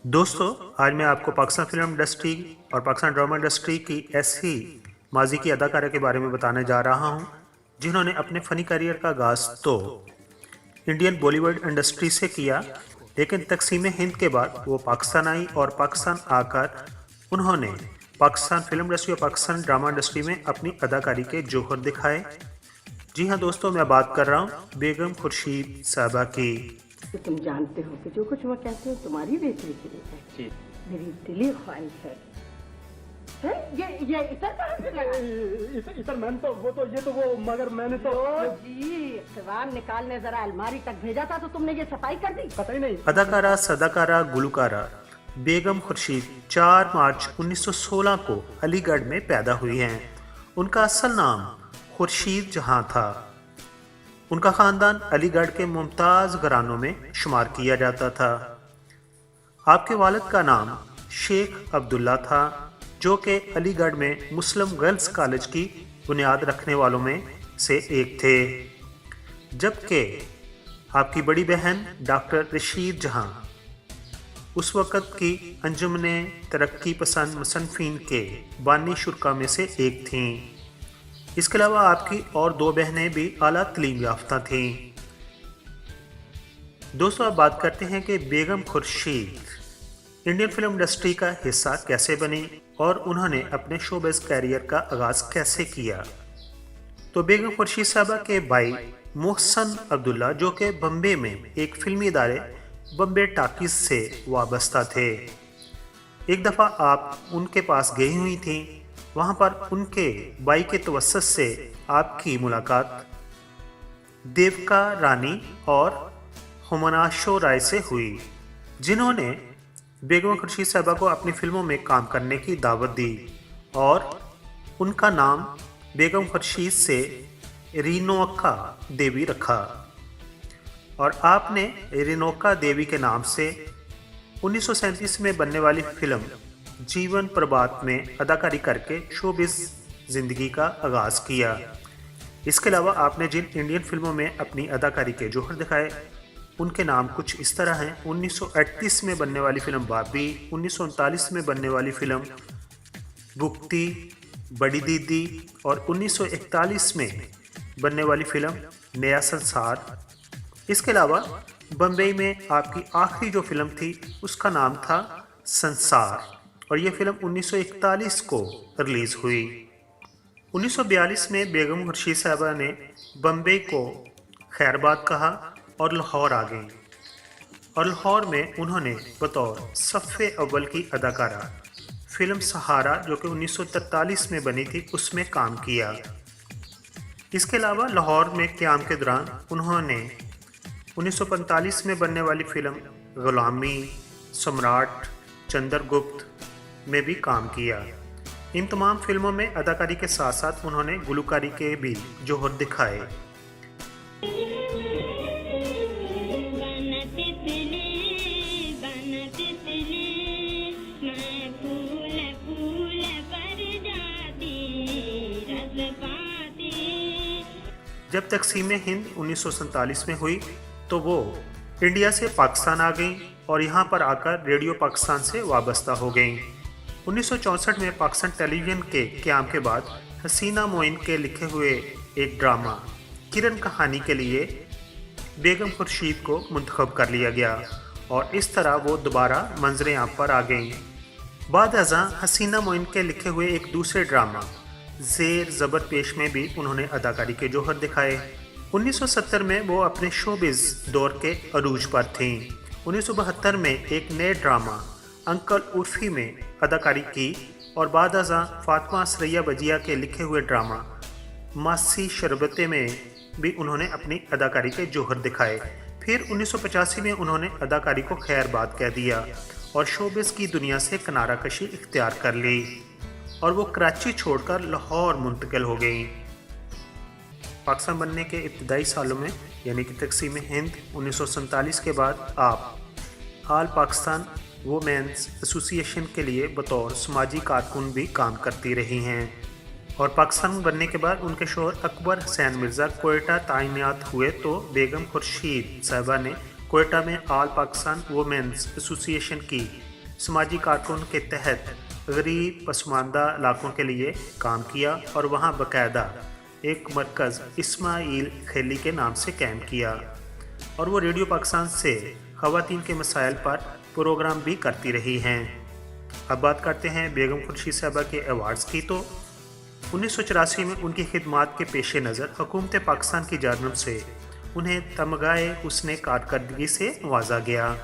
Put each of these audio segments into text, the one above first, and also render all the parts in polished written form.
दोस्तों, आज मैं आपको पाकिस्तान फिल्म इंडस्ट्री और पाकिस्तान ड्रामा इंडस्ट्री की ऐसी माजी की अदाकारा के बारे में बताने जा रहा हूं, जिन्होंने अपने फ़नी करियर का आगाज़ तो इंडियन बॉलीवुड इंडस्ट्री से किया, लेकिन तकसीम हिंद के बाद वो पाकिस्तान आई और पाकिस्तान आकर उन्होंने पाकिस्तान फिल्म इंडस्ट्री और पाकिस्तान ड्रामा इंडस्ट्री में अपनी अदाकारी के जौहर दिखाए। जी हाँ दोस्तों, मैं बात कर रहा हूँ बेगम खुर्शीद साहबा की। तो तुम जानते हो कि जो कुछ मैं कहती हूँ तुम्हारी बेहतरी के लिए है। मेरी दिली ख्वाहिश है। ये इतर कहाँ से लगा? इतर मैंने तो वो मगर मैंने तो जी अखबार निकालने जरा अलमारी तक भेजा था तो तुमने ये सफाई कर दी? पता ही नहीं। अदाकारा, सदाकारा, गुलकारा बेगम खुर्शीद 4 मार्च 1916 को अलीगढ़ में पैदा हुई हैं। उनका असल नाम खुर्शीद जहां था। उनका खानदान अलीगढ़ के मुमताज़ घरानों में शुमार किया जाता था। आपके वालिद का नाम शेख अब्दुल्ला था, जो कि अलीगढ़ में मुस्लिम गर्ल्स कॉलेज की बुनियाद रखने वालों में से एक थे, जबकि आपकी बड़ी बहन डॉक्टर रशीद जहां उस वक़्त की अंजुमने तरक्की पसंद मुसन्निफ़ीन के बानी शुरा में से एक थीं। इसके अलावा आपकी और 2 बहनें भी आला तालीम याफ्ता थीं। दोस्तों, अब बात करते हैं कि बेगम खुर्शीद इंडियन फिल्म इंडस्ट्री का हिस्सा कैसे बनी और उन्होंने अपने शोबिज़ कैरियर का आगाज़ कैसे किया। तो बेगम खुर्शीद साहबा के भाई मोहसन अब्दुल्ला, जो कि बम्बे में एक फिल्मी इदारे बम्बे टाकीज़ से वाबस्ता थे, एक दफ़ा आप उनके पास गई हुई थीं। वहाँ पर उनके भाई के तवस्सुत से आपकी मुलाकात देवका रानी और हुमनाशो राय से हुई, जिन्होंने बेगम खुर्शीद साहबा को अपनी फिल्मों में काम करने की दावत दी और उनका नाम बेगम खुर्शीद से रिनोका देवी रखा और आपने रिनोका देवी के नाम से 1937 में बनने वाली फिल्म जीवन प्रभात में अदाकारी करके शोबिज़ ज़िंदगी का आगाज़ किया। इसके अलावा आपने जिन इंडियन फिल्मों में अपनी अदाकारी के जौहर दिखाए, उनके नाम कुछ इस तरह हैं। 1938 में बनने वाली फिल्म बाबी, 1939 में बनने वाली फिल्म भुक्ति, बड़ी दीदी और 1941 में बनने वाली फिल्म नया संसार। इसके अलावा बम्बई में आपकी आखिरी जो फिल्म थी उसका नाम था संसार और ये फिल्म 1941 को रिलीज़ हुई। 1942 में बेगम खुर्शीद साहबा ने बम्बई को खैरबाद कहा और लाहौर आ गईं और लाहौर में उन्होंने बतौर सफ़े अव्वल की अदाकारा फिल्म सहारा, जो कि 1943 में बनी थी, उसमें काम किया। इसके अलावा लाहौर में क़याम के दौरान उन्होंने 1945 में बनने वाली फिल्म गुलामी, सम्राट, चंद्रगुप्त में भी काम किया। इन तमाम फिल्मों में अदाकारी के साथ साथ उन्होंने गुलकारी के भी जौहर दिखाए। जब तकसीम हिंद 1947 में हुई तो वो इंडिया से पाकिस्तान आ गईं और यहाँ पर आकर रेडियो पाकिस्तान से वाबस्ता हो गईं। 1964 में पाकिस्तान टेलीविज़न के क़याम के बाद हसीना मोइन के लिखे हुए एक ड्रामा किरण कहानी के लिए बेगम खुर्शीद को मुंतखब कर लिया गया और इस तरह वो दोबारा मंजर आम पर आ गईं। बाद अज़ां हसीना मोइन के लिखे हुए एक दूसरे ड्रामा ज़ेर ज़बर पेश में भी उन्होंने अदाकारी के जौहर दिखाए। 1970 में वो अपने शोबिज़ दौर के अरूज पर थीं। 1972 में एक नए ड्रामा अंकल उर्फी में अदाकारी की और बाद अज़ां फातिमा सरैया बजिया के लिखे हुए ड्रामा मासी शरबते में भी उन्होंने अपनी अदाकारी के जौहर दिखाए। फिर 1985 में उन्होंने अदाकारी को खैरबाद कह दिया और शोबिज़ की दुनिया से किनारा कशी इख्तियार कर ली और वो कराची छोड़कर लाहौर मुंतकिल हो गई। पाकिस्तान बनने के इब्तदाई सालों में यानी कि तकसीम हिंद 1947 के बाद आप आल पाकिस्तान वुमेन्स एसोसिएशन के लिए बतौर समाजी कारकुन भी काम करती रही हैं और पाकिस्तान बनने के बाद उनके शौहर अकबर हुसैन मिर्ज़ा कोयटा तैनात हुए तो बेगम खुर्शीद साहबा ने कोयटा में आल पाकिस्तान वुमेन्स एसोसिएशन की समाजी कार्टून के तहत गरीब पसमानदा इलाकों के लिए काम किया और वहाँ बाकायदा एक मरकज़ इस्माइल खेली के नाम से कायम किया और वो रेडियो पाकिस्तान से ख़वातीन के मसाइल पर प्रोग्राम भी करती रही हैं। अब बात करते हैं बेगम खुर्शीद साहबा के अवार्ड्स की। तो 1984 में उनकी खिदमात के पेश नज़र हुकूमत पाकिस्तान की जानिब से उन्हें तमगाए हुस्ने कारकर्दगी से नवाजा गया।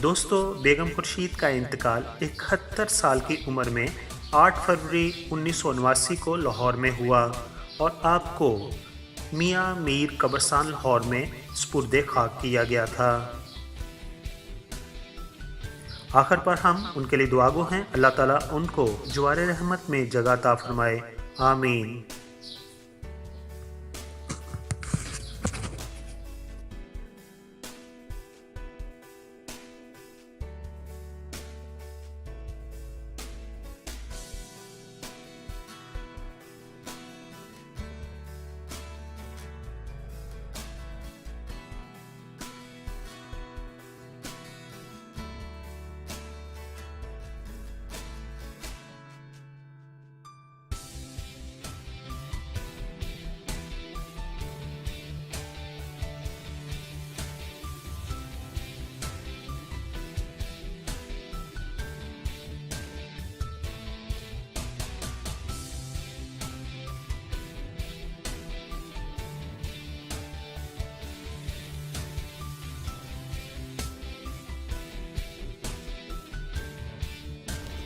दोस्तों, बेगम खुर्शीद का इंतकाल 71 साल की उम्र में 8 फरवरी 1979 को लाहौर में हुआ और आपको मियाँ मीर कब्रिस्तान लाहौर में सुपुर्दे खाक किया गया था। आखिर पर हम उनके लिए दुआगो हैं, अल्लाह ताला उनको जवारे रहमत में जगह अता फरमाए, आमीन।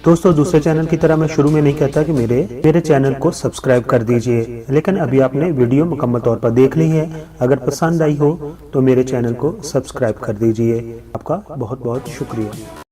दोस्तों, दूसरे चैनल की तरह मैं शुरू में नहीं कहता कि मेरे चैनल को सब्सक्राइब कर दीजिए, लेकिन अभी आपने वीडियो मुकम्मल तौर पर देख ली है। अगर पसंद आई हो तो मेरे चैनल को सब्सक्राइब कर दीजिए। आपका बहुत बहुत शुक्रिया।